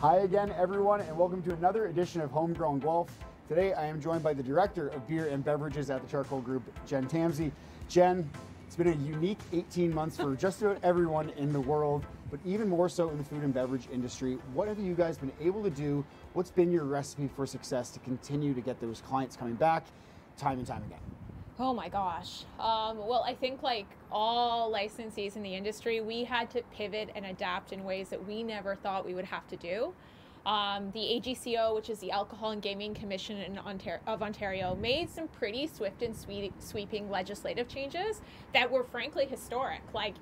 Hi again, everyone, and welcome to another edition of Homegrown Guelph. Today, I am joined by the Director of Beer and Beverages at the Carcoal Group, Jen Tamse. Jen, it's been a unique 18 months for just about everyone in the world, but even more so in the food and beverage industry. What have you guys been able to do? What's been your recipe for success to continue to get those clients coming back time and time again? Oh my gosh. Well, I think like all licensees in the industry, we had to pivot and adapt in ways that we never thought we would have to do. The AGCO, which is the Alcohol and Gaming Commission of Ontario, made some pretty swift and sweeping legislative changes that were frankly historic. Like,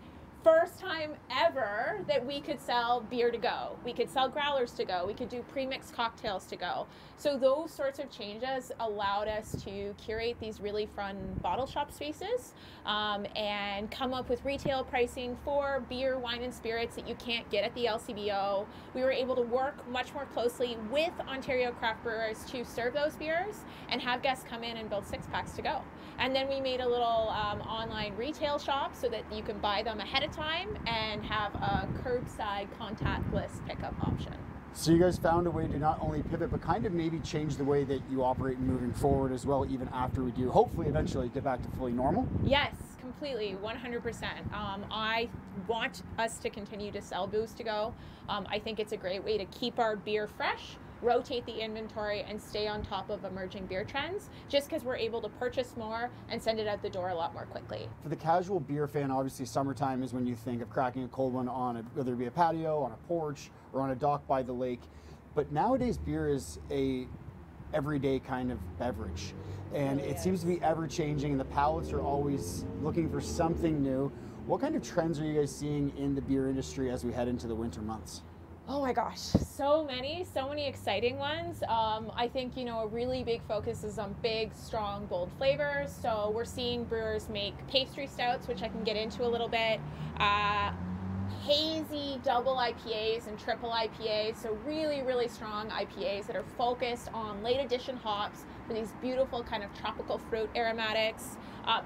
first time ever that we could sell beer to go. We could sell growlers to go. We could do pre-mixed cocktails to go. So those sorts of changes allowed us to curate these really fun bottle shop spaces and come up with retail pricing for beer, wine, and spirits that you can't get at the LCBO. We were able to work much more closely with Ontario craft brewers to serve those beers and have guests come in and build six-packs to go. And then we made a little online retail shop so that you can buy them ahead of time and have a curbside contactless pickup option. So you guys found a way to not only pivot, but kind of maybe change the way that you operate moving forward as well, even after we do hopefully eventually get back to fully normal? Yes, completely, 100%. I want us to continue to sell booze to go. I think it's a great way to keep our beer fresh, rotate the inventory, and stay on top of emerging beer trends, just because we're able to purchase more and send it out the door a lot more quickly. For the casual beer fan, obviously summertime is when you think of cracking a cold one on whether it be a patio, on a porch, or on a dock by the lake. But nowadays beer is a everyday kind of beverage, and it seems to be ever changing, and the palates are always looking for something new. What kind of trends are you guys seeing in the beer industry as we head into the winter months? Oh my gosh, so many exciting ones. I think, a really big focus is on big, strong, bold flavors. So we're seeing brewers make pastry stouts, which I can get into a little bit, hazy double IPAs and triple IPAs. So really, really strong IPAs that are focused on late addition hops for these beautiful kind of tropical fruit aromatics.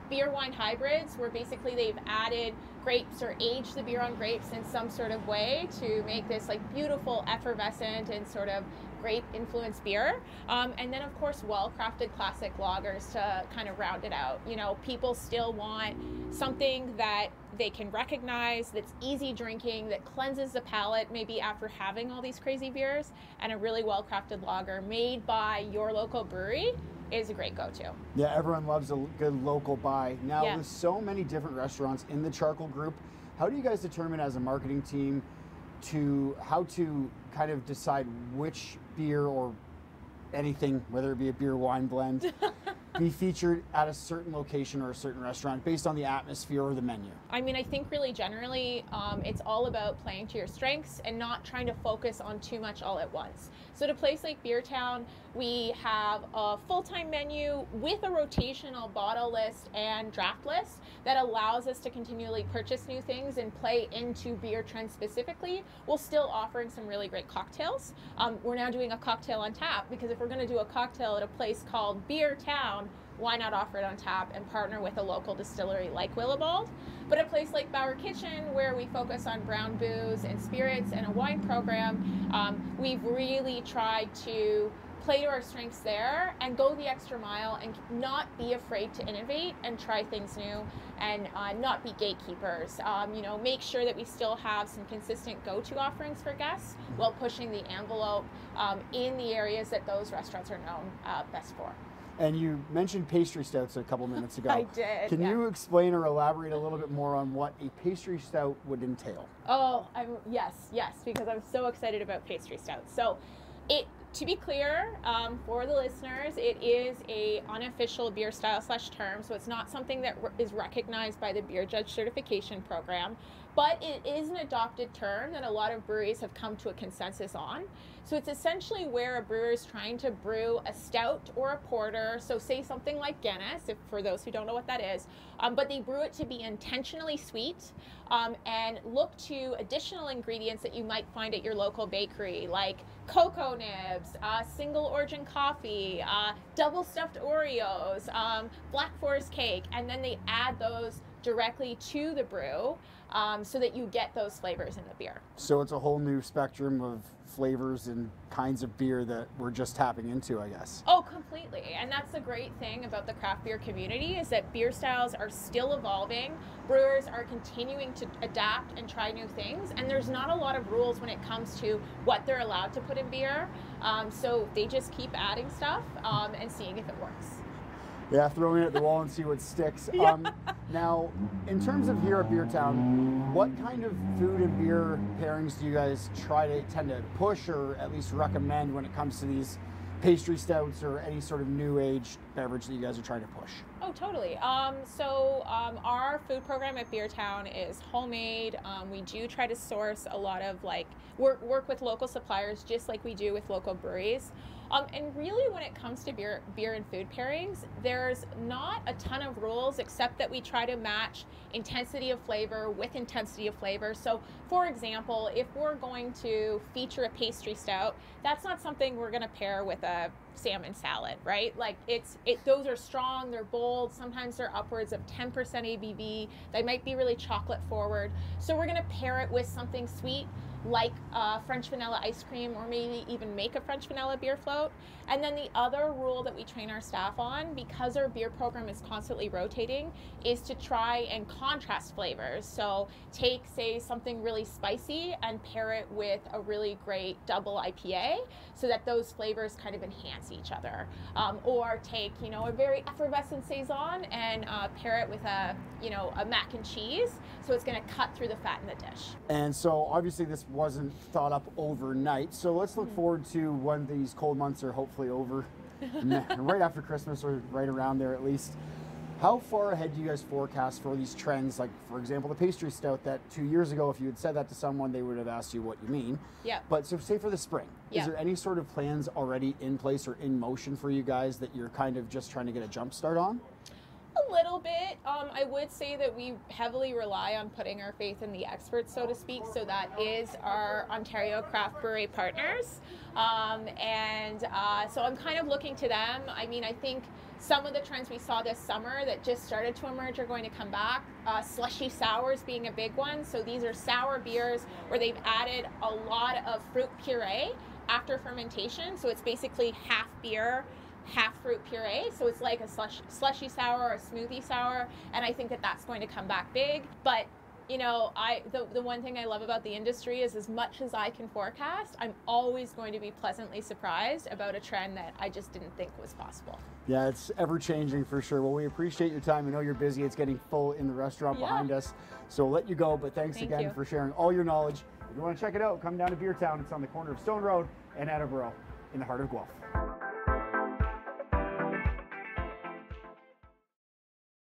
Beer wine hybrids, where basically they've added grapes or aged the beer on grapes in some sort of way to make this like beautiful, effervescent, and sort of grape influenced beer. And then of course, well-crafted classic lagers to kind of round it out. People still want something that they can recognize, that's easy drinking, that cleanses the palate maybe after having all these crazy beers, and a really well-crafted lager made by your local brewery is a great go-to. Yeah, everyone loves a good local buy. Now, Yeah. with so many different restaurants in the Carcoal Group, how do you guys determine as a marketing team how to kind of decide which beer or anything, whether it be a beer wine blend, be featured at a certain location or a certain restaurant based on the atmosphere or the menu? I mean, I think really generally it's all about playing to your strengths and not trying to focus on too much all at once. So at a place like Beertown, we have a full-time menu with a rotational bottle list and draft list that allows us to continually purchase new things and play into beer trends specifically, while still offering some really great cocktails. We're now doing a cocktail on tap, because if we're going to do a cocktail at a place called Beertown, why not offer it on tap and partner with a local distillery like Willibald? But a place like Bauer Kitchen, where we focus on brown booze and spirits and a wine program, we've really tried to play to our strengths there and go the extra mile and not be afraid to innovate and try things new, and not be gatekeepers. Make sure that we still have some consistent go-to offerings for guests while pushing the envelope in the areas that those restaurants are known best for. And you mentioned pastry stouts a couple minutes ago. I did. Can you explain or elaborate a little bit more on what a pastry stout would entail? Oh, yes, because I'm so excited about pastry stouts. So to be clear, for the listeners, it is a unofficial beer style / term, so it's not something that is recognized by the Beer Judge Certification Program, but it is an adopted term that a lot of breweries have come to a consensus on. So it's essentially where a brewer is trying to brew a stout or a porter, so say something like Guinness, for those who don't know what that is, but they brew it to be intentionally sweet, and look to additional ingredients that you might find at your local bakery, like cocoa nibs, single origin coffee, double stuffed Oreos, Black Forest cake, and then they add those directly to the brew, so that you get those flavors in the beer. So it's a whole new spectrum of flavors and kinds of beer that we're just tapping into, I guess. Oh, completely. And that's the great thing about the craft beer community, is that beer styles are still evolving. Brewers are continuing to adapt and try new things. And there's not a lot of rules when it comes to what they're allowed to put in beer. So they just keep adding stuff and seeing if it works. Yeah, throwing it at the wall and see what sticks. Yeah. Now, in terms of here at Beertown, what kind of food and beer pairings do you guys tend to push, or at least recommend, when it comes to these pastry stouts or any sort of new age beverage that you guys are trying to push? Oh, totally. Our food program at Beertown is homemade. We do try to source a lot of work with local suppliers, just like we do with local breweries. And really, when it comes to beer and food pairings, there's not a ton of rules, except that we try to match intensity of flavor with intensity of flavor. So, for example, if we're going to feature a pastry stout, that's not something we're going to pair with a salmon salad, right? Those are strong, they're bold, sometimes they're upwards of 10% ABV. They might be really chocolate forward. So we're going to pair it with something sweet, like French vanilla ice cream, or maybe even make a French vanilla beer float. And then the other rule that we train our staff on, because our beer program is constantly rotating, is to try and contrast flavors. So take, say, something really spicy and pair it with a really great double IPA, so that those flavors kind of enhance each other. Or take, a very effervescent saison and pair it with a mac and cheese, so it's going to cut through the fat in the dish. And so obviously this wasn't thought up overnight, so let's look forward to when these cold months are hopefully over, right after Christmas, or right around there at least. How far ahead do you guys forecast for these trends? Like, for example, the pastry stout, that 2 years ago, if you had said that to someone, they would have asked you what you mean. Yeah. But so say for the spring, is there any sort of plans already in place or in motion for you guys that you're kind of just trying to get a jump start on? A little bit. I would say that we heavily rely on putting our faith in the experts, so to speak. So that is our Ontario Craft Brewery partners. So I'm kind of looking to them. I mean, I think some of the trends we saw this summer that just started to emerge are going to come back. Slushy sours being a big one. So these are sour beers where they've added a lot of fruit puree after fermentation. So it's basically half beer, half fruit puree, so it's like a slushy sour or a smoothie sour, and I think that that's going to come back big. But the one thing I love about the industry is, as much as I can forecast, I'm always going to be pleasantly surprised about a trend that I just didn't think was possible. Yeah, it's ever changing for sure. Well, we appreciate your time. I know you're busy. It's getting full in the restaurant behind us, so we'll let you go, but thanks again for sharing all your knowledge. If you want to check it out, come down to Beertown. It's on the corner of Stone Road and Attleboro in the heart of Guelph.